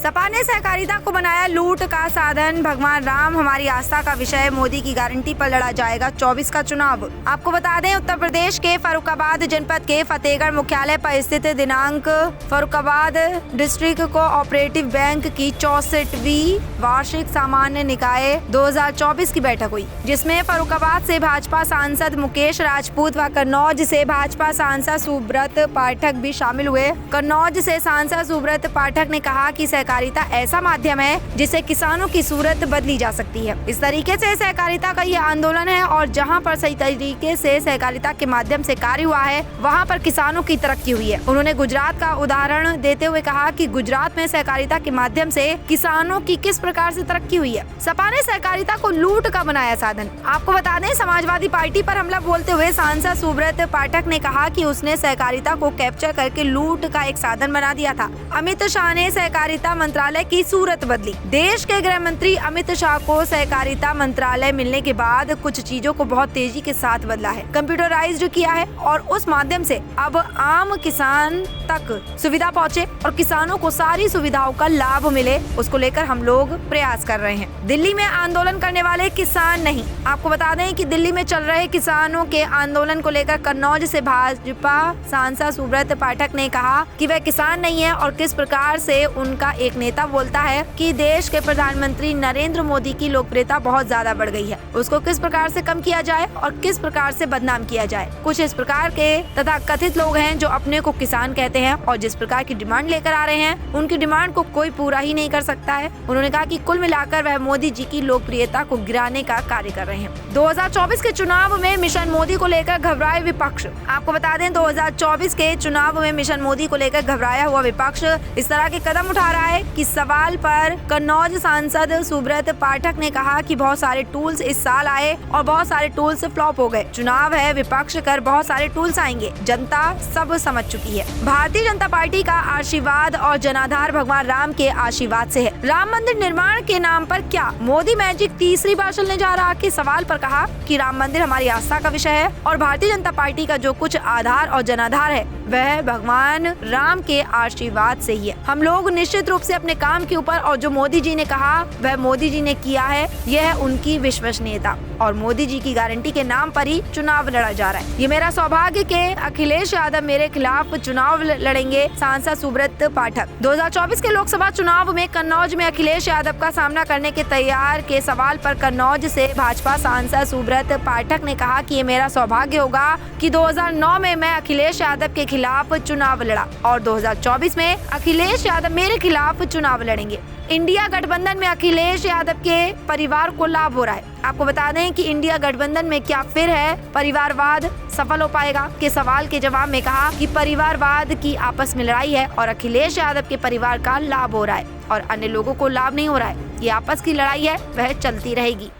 सपा ने सहकारिता को बनाया लूट का साधन, भगवान राम हमारी आस्था का विषय, मोदी की गारंटी पर लड़ा जाएगा 24 का चुनाव। आपको बता दें, उत्तर प्रदेश के फर्रुखाबाद जनपद के फतेहगढ़ मुख्यालय पर स्थित दिनांक फर्रुखाबाद डिस्ट्रिक्ट कोऑपरेटिव बैंक की 64वीं वार्षिक सामान्य निकाय 2024 की बैठक हुई, जिसमें फर्रुखाबाद से भाजपा सांसद मुकेश राजपूत व कन्नौज से भाजपा सांसद सुब्रत पाठक भी शामिल हुए। कन्नौज से सांसद सुब्रत पाठक ने कहा कि सहकारिता ऐसा माध्यम है जिससे किसानों की सूरत बदली जा सकती है। इस तरीके से सहकारिता का ये आंदोलन है और जहां पर सही तरीके से सहकारिता के माध्यम से कार्य हुआ है, वहां पर किसानों की तरक्की हुई है। उन्होंने गुजरात का उदाहरण देते हुए कहा कि गुजरात में सहकारिता के माध्यम से किसानों की किस प्रकार से तरक्की हुई है। सपा ने सहकारिता को लूट का बनाया साधन। आपको बता दें, समाजवादी पार्टी पर हमला बोलते हुए सांसद सुब्रत पाठक ने कहा कि उसने सहकारिता को कैप्चर करके लूट का एक साधन बना दिया था। अमित शाह ने सहकारिता मंत्रालय की सूरत बदली। देश के गृह मंत्री अमित शाह को सहकारिता मंत्रालय मिलने के बाद कुछ चीजों को बहुत तेजी के साथ बदला है, कंप्यूटराइज्ड किया है और उस माध्यम से अब आम किसान तक सुविधा पहुंचे और किसानों को सारी सुविधाओं का लाभ मिले, उसको लेकर हम लोग प्रयास कर रहे हैं। दिल्ली में आंदोलन करने वाले किसान नहीं। आपको बता दें कि दिल्ली में चल रहे किसानों के आंदोलन को लेकर कन्नौज से भाजपा सांसद सुब्रत पाठक ने कहा कि वह किसान नहीं है और किस प्रकार से उनका एक नेता बोलता है कि देश के प्रधानमंत्री नरेंद्र मोदी की लोकप्रियता बहुत ज्यादा बढ़ गई है, उसको किस प्रकार से कम किया जाए और किस प्रकार से बदनाम किया जाए। कुछ इस प्रकार के तथा कथित लोग हैं जो अपने को किसान कहते हैं और जिस प्रकार की डिमांड लेकर आ रहे हैं, उनकी डिमांड को कोई पूरा ही नहीं कर सकता है। उन्होंने कहा कि कुल मिलाकर वह मोदी जी की लोकप्रियता को गिराने का कार्य कर रहे हैं। 2024 के चुनाव में मिशन मोदी को लेकर घबराए विपक्ष। आपको बता दें, 2024 के चुनाव में मिशन मोदी को लेकर घबराया हुआ विपक्ष इस तरह के कदम उठा रहा है कि सवाल पर कन्नौज सांसद सुब्रत पाठक ने कहा कि बहुत सारे टूल्स इस साल आए और बहुत सारे टूल्स फ्लॉप हो गए। चुनाव है, विपक्ष कर बहुत सारे टूल्स आएंगे, जनता सब समझ चुकी है। भारतीय जनता पार्टी का आशीर्वाद और जनाधार भगवान राम के आशीर्वाद से है। राम मंदिर निर्माण के नाम पर क्या मोदी मैजिक तीसरी बार चलने जा रहा के सवाल पर कहा कि राम मंदिर हमारी आस्था का विषय है और भारतीय जनता पार्टी का जो कुछ आधार और जनाधार है वह भगवान राम के आशीर्वाद से ही है। हम लोग निश्चित रूप से अपने काम के ऊपर और जो मोदी जी ने कहा वह मोदी जी ने किया है, यह उनकी विश्वसनीयता और मोदी जी की गारंटी के नाम पर ही चुनाव लड़ा जा रहा है। ये मेरा सौभाग्य के अखिलेश यादव मेरे खिलाफ चुनाव लड़ेंगे, सांसद सुब्रत पाठक। 2024 के लोकसभा चुनाव में कन्नौज में अखिलेश यादव का सामना करने के तैयार के सवाल पर कन्नौज से भाजपा सांसद सुब्रत पाठक ने कहा कि ये मेरा सौभाग्य होगा कि 2009 में मैं अखिलेश यादव के खिलाफ चुनाव लड़ा और 2024 में अखिलेश यादव मेरे खिलाफ चुनाव लड़ेंगे। इंडिया गठबंधन में अखिलेश यादव के परिवार को लाभ हो रहा है। आपको बता दें कि इंडिया गठबंधन में क्या फिर है परिवारवाद सफल हो पाएगा के सवाल के जवाब में कहा कि परिवारवाद की आपस में लड़ाई है और अखिलेश यादव के परिवार का लाभ हो रहा है और अन्य लोगों को लाभ नहीं हो रहा है। ये आपस की लड़ाई है, वह चलती रहेगी।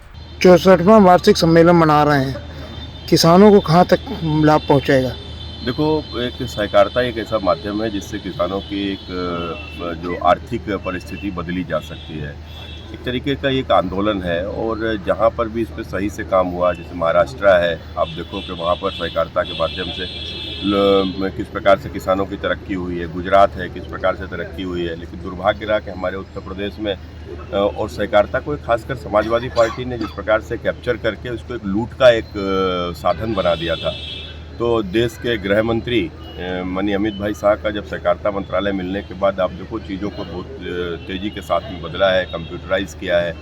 64वां वार्षिक सम्मेलन मना रहे हैं, किसानों को कहाँ तक लाभ पहुँचेगा? देखो, एक सहकारिता एक ऐसा माध्यम है जिससे किसानों की एक जो आर्थिक परिस्थिति बदली जा सकती है। एक तरीके का एक आंदोलन है और जहाँ पर भी इस पर सही से काम हुआ, जैसे महाराष्ट्र है, आप देखो कि वहाँ पर सहकारिता के माध्यम से किस प्रकार से किसानों की तरक्की हुई है। गुजरात है, किस प्रकार से तरक्की हुई है। लेकिन दुर्भाग्य रहा कि हमारे उत्तर प्रदेश में और सहकारिता को खासकर समाजवादी पार्टी ने जिस प्रकार से कैप्चर करके उसको एक लूट का एक साधन बना दिया था। तो देश के गृह मंत्री माननीय अमित भाई शाह का जब सहकारिता मंत्रालय मिलने के बाद आप देखो चीज़ों को बहुत तेज़ी के साथ में बदला है, कंप्यूटराइज किया है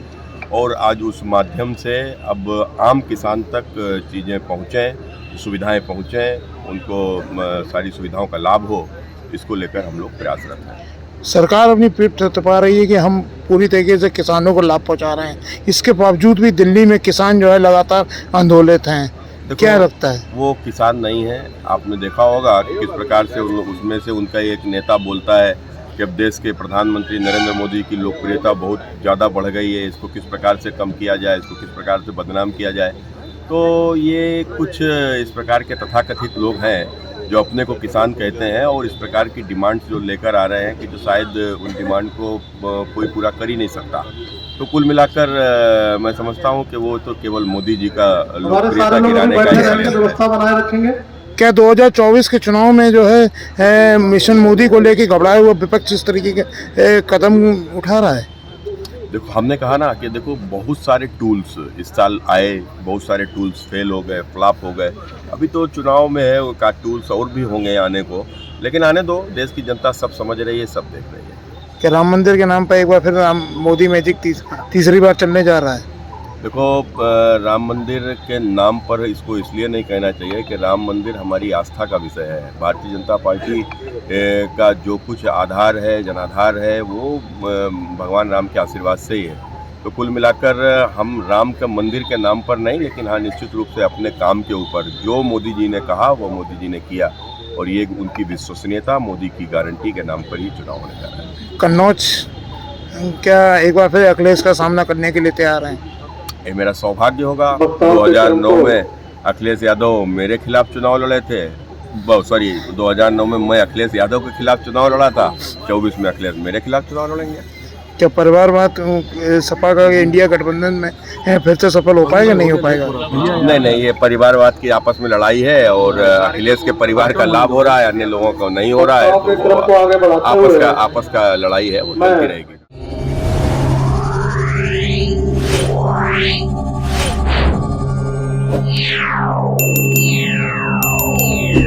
और आज उस माध्यम से अब आम किसान तक चीज़ें पहुँचें, सुविधाएं पहुँचें, उनको सारी सुविधाओं का लाभ हो, इसको लेकर हम लोग प्रयासरत हैं। सरकार अपनी पीठ थपथपा रही है कि हम पूरी तरीके से किसानों को लाभ पहुंचा रहे हैं, इसके बावजूद भी दिल्ली में किसान जो है लगातार आंदोलित हैं। क्या लगता है? वो किसान नहीं है। आपने देखा होगा कि किस प्रकार से उसमें से उनका एक नेता बोलता है कि अब देश के प्रधानमंत्री नरेंद्र मोदी की लोकप्रियता बहुत ज़्यादा बढ़ गई है, इसको किस प्रकार से कम किया जाए, इसको किस प्रकार से बदनाम किया जाए। तो ये कुछ इस प्रकार के तथाकथित लोग हैं जो अपने को किसान कहते हैं और इस प्रकार की डिमांड्स जो लेकर आ रहे हैं कि जो शायद उन डिमांड को कोई पूरा कर ही नहीं सकता। तो कुल मिलाकर मैं समझता हूं कि वो तो केवल मोदी जी का लोकप्रियता गिराने का ही व्यवस्था बनाए रखेंगे। क्या 2024 के चुनाव में जो है मिशन मोदी को लेके घबराए हुआ विपक्ष इस तरीके के कदम उठा रहा है? देखो, हमने कहा ना कि देखो बहुत सारे टूल्स इस साल आए, बहुत सारे टूल्स फेल हो गए, फ्लॉप हो गए। अभी तो चुनाव में है, वो का टूल्स और भी होंगे आने को, लेकिन आने दो। देश की जनता सब समझ रही है, सब देख रही है। क्या राम मंदिर के नाम पर एक बार फिर मोदी मैजिक तीसरी बार चलने जा रहा है? देखो, राम मंदिर के नाम पर इसको इसलिए नहीं कहना चाहिए कि राम मंदिर हमारी आस्था का विषय है। भारतीय जनता पार्टी का जो कुछ आधार है, जनाधार है, वो भगवान राम के आशीर्वाद से ही है। तो कुल मिलाकर हम राम के मंदिर के नाम पर नहीं, लेकिन हाँ निश्चित रूप से अपने काम के ऊपर जो मोदी जी ने कहा वो मोदी जी ने किया, और ये उनकी विश्वसनीयता, मोदी की गारंटी के नाम पर ही चुनाव होने जा रहा है। कन्नौज क्या एक बार फिर अखिलेश का सामना करने के लिए तैयार हैं? ये मेरा सौभाग्य होगा। 2009 में अखिलेश यादव मेरे खिलाफ चुनाव लड़े थे। 2009 में मैं अखिलेश यादव के खिलाफ चुनाव लड़ा था। 24 में अखिलेश मेरे खिलाफ चुनाव लड़ेंगे। क्या परिवारवाद सपा का इंडिया गठबंधन में है, फिर से सफल हो पाएगा, नहीं हो पाएगा? नहीं, ये परिवारवाद की आपस में लड़ाई है, और अखिलेश के परिवार का लाभ हो रहा है, अन्य लोगों को नहीं हो रहा है। तो आपस का लड़ाई है, वो चलती रहेगी।